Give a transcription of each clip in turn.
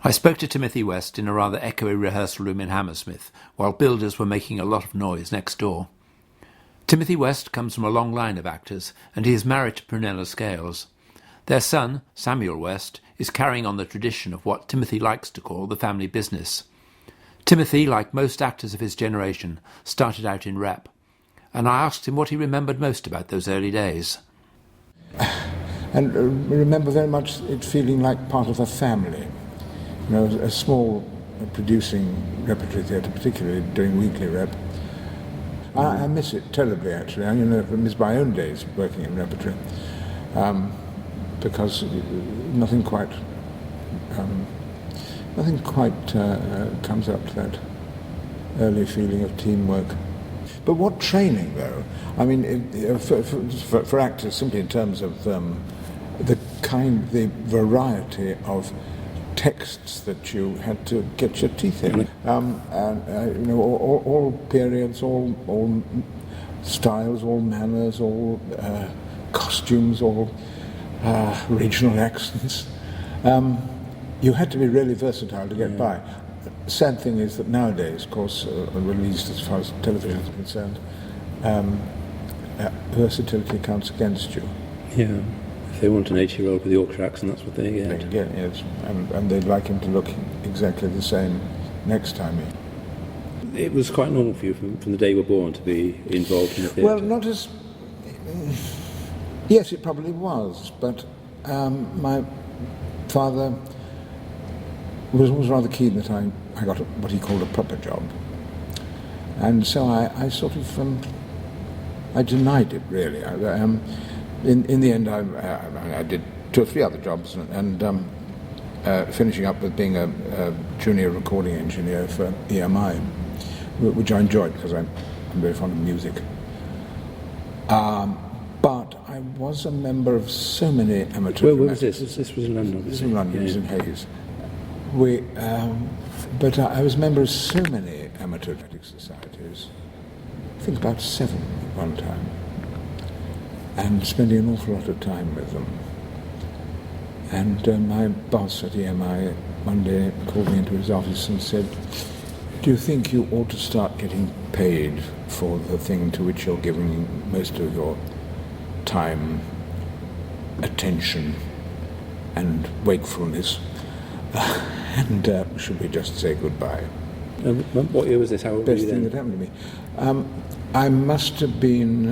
I spoke to Timothy West in a rather echoey rehearsal room in Hammersmith, while builders were making a lot of noise next door. Timothy West comes from a long line of actors, and he is married to Prunella Scales. Their son, Samuel West, is carrying on the tradition of what Timothy likes to call the family business. Timothy, like most actors of his generation, started out in rep, and I asked him what he remembered most about those early days. And remember very much it feeling like part of a family. You know, a small producing repertory theatre, particularly during weekly rep. I miss it terribly, actually. I miss my own days working in repertory, because nothing quite comes up to that early feeling of teamwork. But what training, though? I mean, for actors, simply in terms of the variety of texts that you had to get your teeth in, all periods, all styles, all manners, all costumes, all regional accents. You had to be really versatile to get by. Sad thing is that nowadays, of course, at least as far as television is concerned, versatility counts against you. Yeah. If they want an 80-year-old with the Yorkshire accent, that's what they get. They get, yes. And they'd like him to look exactly the same next time. It was quite normal for you from the day you were born to be involved in the theatre? Well, not as... Yes, it probably was, but my father was always rather keen that I got what he called a proper job. And so I sort of... I denied it, really. In the end, I did 2 or 3 other jobs, and finishing up with being a junior recording engineer for EMI, which I enjoyed because I'm very fond of music. But I was a member of so many amateur... Where was this? This was in London. This was in London, it was in Hayes. But I was a member of so many amateur dramatic societies, I think about 7 at one time, and spending an awful lot of time with them. And my boss at EMI one day called me into his office and said, "Do you think you ought to start getting paid for the thing to which you're giving most of your time, attention and wakefulness? And should we just say goodbye?" What year was this? How old were you then? Best thing that happened to me. I must have been,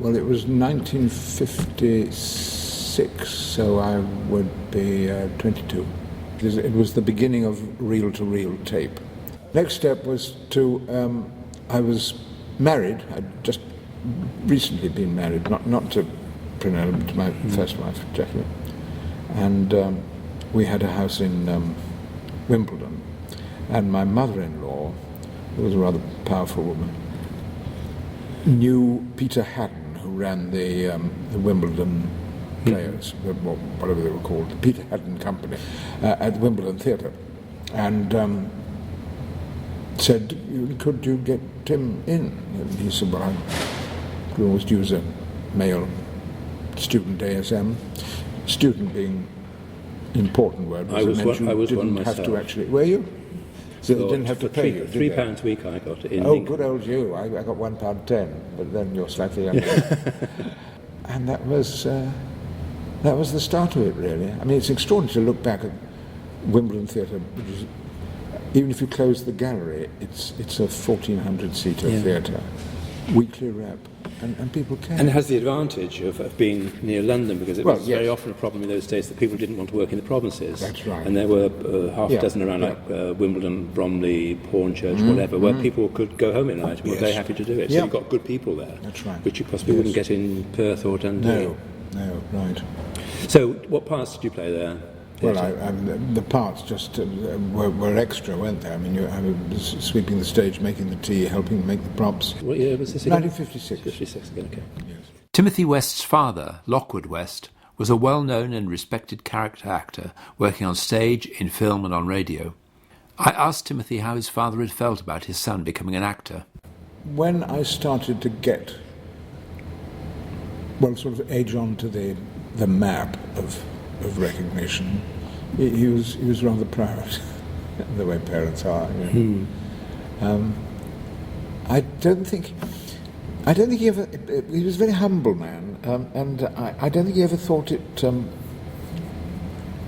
it was 1956, so I would be 22. It was the beginning of reel-to-reel tape. Next step was I was married. I'd just recently been married, not to Prunella, but to my first wife, Jackie. And we had a house in Wimbledon. And my mother-in-law, who was a rather powerful woman, knew Peter Haddon, who ran the Wimbledon Players, whatever they were called, the Peter Haddon Company, at the Wimbledon Theatre, and said, "Could you get him in?" And he said, "Well, I could always use a male student ASM." Student being an important word. I was one myself. Have to actually, were you? So they didn't have to pay you, did they? £3 a week I got in Oh, England. good old you. I got £1.10, but then you're slightly younger. And that was the start of it, really. I mean, it's extraordinary to look back at Wimbledon Theatre, which is, even if you close the gallery, it's a 1,400-seater theatre, weekly rep, and people came. And it has the advantage of being near London, because it was very often a problem in those days that people didn't want to work in the provinces. That's right. And there were half a dozen around, like Wimbledon, Bromley, Hornchurch, whatever, where people could go home at night and were very happy to do it. So you've got good people there. That's right. Which you possibly wouldn't get in Perth or Dundee. No, right. So what parts did you play there? Well, the parts just were extra, weren't they? I mean, I was sweeping the stage, making the tea, helping make the props. What year was this again? 1956. 56 again, okay. Yes. Timothy West's father, Lockwood West, was a well-known and respected character actor working on stage, in film and on radio. I asked Timothy how his father had felt about his son becoming an actor. When I started to get, sort of edge onto the map of recognition, he was rather proud. the way parents are. I don't think he ever. He was a very humble man, and I don't think he ever thought it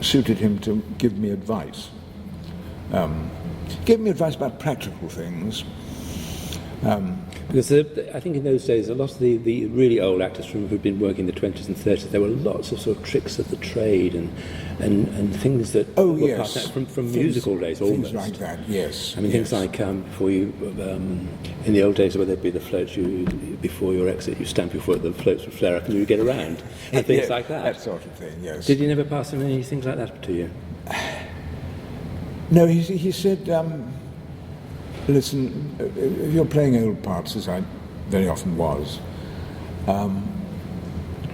suited him to give me advice. Gave me advice about practical things. Because I think in those days, a lot of the really old actors who'd been working in the 20s and 30s, there were lots of sort of tricks of the trade and things that were passed out from musical days almost. Things like that, yes. I mean, things like before you, in the old days where there'd be the floats, before your exit, you stamp your foot, the floats would flare up and you would get around, and things like that. That sort of thing, yes. Did you never pass on any things like that to you? No, he said, listen, if you're playing old parts, as I very often was,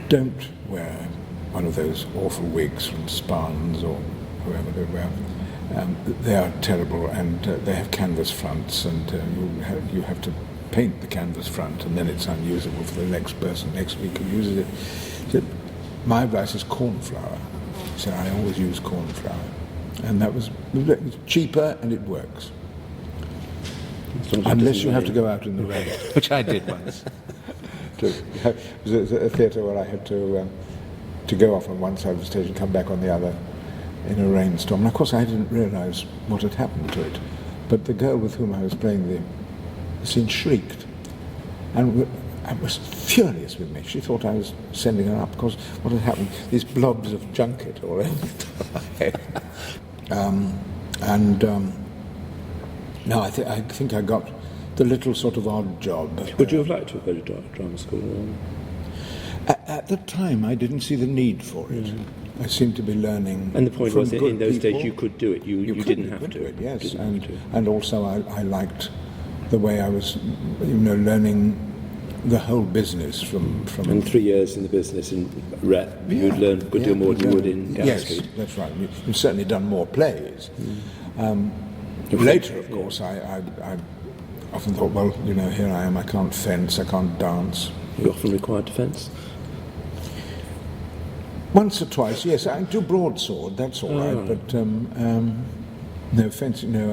don't wear one of those awful wigs from Spahns or whoever they wear. They are terrible, and they have canvas fronts, and you have to paint the canvas front, and then it's unusable for the next person next week who uses it. So my advice is cornflour. So I always use cornflour, and that was cheaper, and it works. Unless you have to go out in the rain, which I did once. It was a theatre where I had to go off on one side of the stage and come back on the other in a rainstorm. And of course I didn't realise what had happened to it. But the girl with whom I was playing the scene shrieked and was furious with me. She thought I was sending her up because what had happened, these blobs of junket all over the head. No, I think I got the little sort of odd job. Would you have liked to go to drama school? At the time, I didn't see the need for it. I seemed to be learning. And the point was that in those people. days you could do it. You didn't have to. Do it, yes, and also I liked the way I was, learning the whole business from. And 3 years in the business in rep, you'd learn a good deal more than you would in Hasted. Yes, that's right. You've certainly done more plays. Later, of course, I often thought, well, here I am, I can't fence, I can't dance. You often required to fence? Once or twice, yes. I do broadsword, that's all right, but no fencing, no.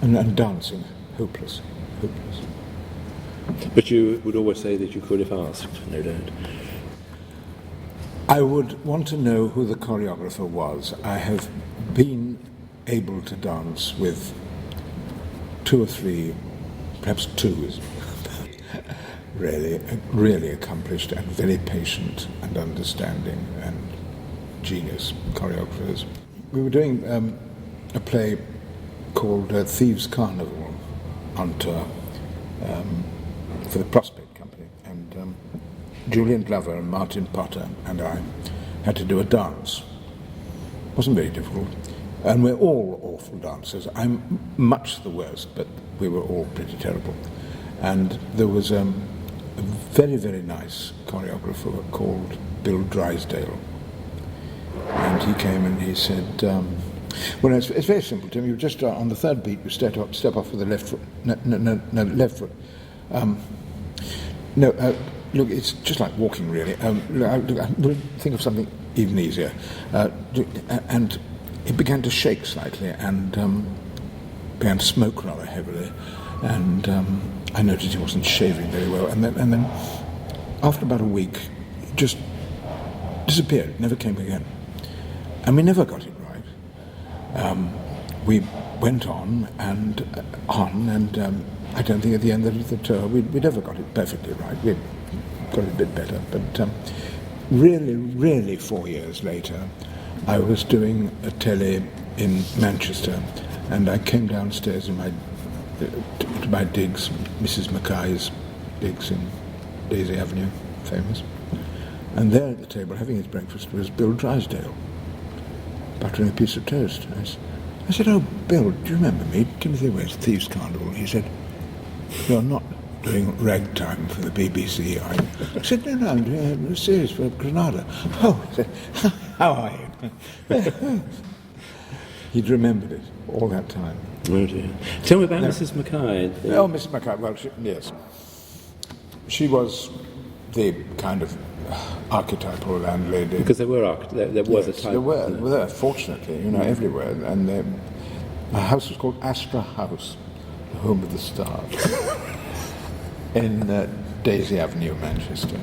And dancing, hopeless. But you would always say that you could if asked, no doubt. I would want to know who the choreographer was. I have been able to dance with 2 or 3, perhaps 2 is really accomplished and very patient and understanding and genius choreographers. We were doing a play called Thieves' Carnival on tour for the Prospect Company, and Julian Glover and Martin Potter and I had to do a dance. It wasn't very difficult. And we're all awful dancers. I'm much the worst, but we were all pretty terrible. And there was a very, very nice choreographer called Bill Drysdale. And he came and he said, well, it's very simple, Tim. You just, on the third beat, you step off with the left foot. No, left foot. Look, it's just like walking, really. We'll think of something even easier. And it began to shake slightly and began to smoke rather heavily, and I noticed he wasn't shaving very well. And then, after about a week, it just disappeared. Never came again, and we never got it right. We went on and I don't think at the end of the tour we never got it perfectly right. We got it a bit better, but really 4 years later, I was doing a telly in Manchester, and I came downstairs in to my digs, Mrs. Mackay's digs in Daisy Avenue, famous. And there at the table, having his breakfast, was Bill Drysdale, buttering a piece of toast. I said, "Oh, Bill, do you remember me? Timothy West, Thieves' Carnival." He said, "You're not doing ragtime for the BBC, are you?" I said, "No, I'm doing a series for Granada." "Oh," he said, "how are you?" He'd remembered it all that time. Oh dear. Tell me about Mrs. Mackay. Oh, Mrs. Mackay, well, yes. She was the kind of archetypal landlady. Because there was a type. There were, fortunately, everywhere. And the house was called Astra House, the home of the stars, in Daisy Avenue, Manchester.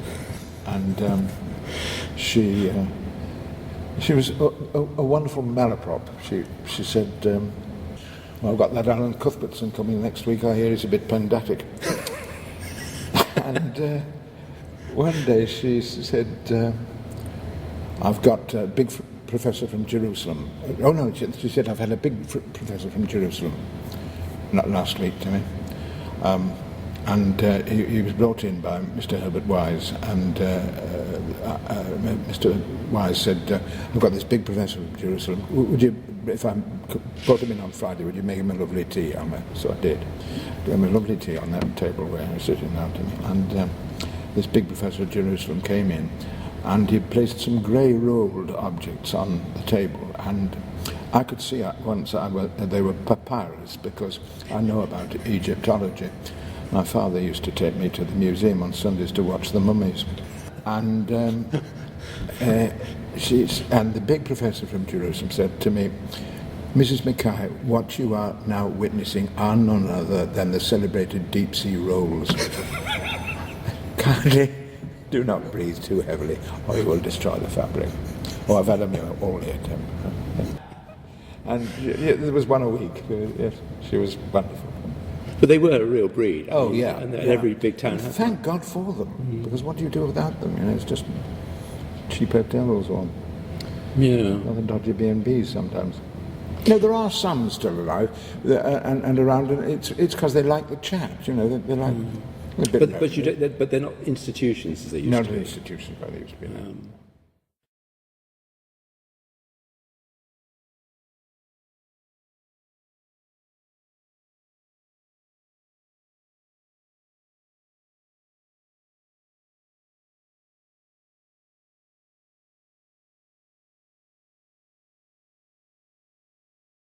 And she was a wonderful malaprop. She said, well, I've got that Alan Cuthbertson coming next week. I hear he's a bit pedantic. And one day she said, I've got a big professor from Jerusalem. Oh no, she said, I've had a big professor from Jerusalem last week to me. And he was brought in by Mr. Herbert Wise, and Mr. Wise said, I've got this big professor from Jerusalem. Would you, if I brought him in on Friday, would you make him a lovely tea? So I did. Gave him a lovely tea on that table where he was sitting now to me. And this big professor of Jerusalem came in, and he placed some grey rolled objects on the table, and I could see at once they were papyrus, because I know about Egyptology. My father used to take me to the museum on Sundays to watch the mummies. And and the big professor from Jerusalem said to me, Mrs. Mackay, what you are now witnessing are none other than the celebrated deep sea rolls. Kindly do not breathe too heavily, or you will destroy the fabric. Oh, I've had them all here, Tim. And there was one a week. Yes, she was wonderful. But they were a real breed. Oh, yeah. And every big town has them. Thank God for them, because what do you do without them? It's just cheap hotels or other dodgy B&Bs sometimes. No, there are some still alive and around, and it's because they like the chat. They like. But they're not institutions as they used to be. Not institutions, but they used to be.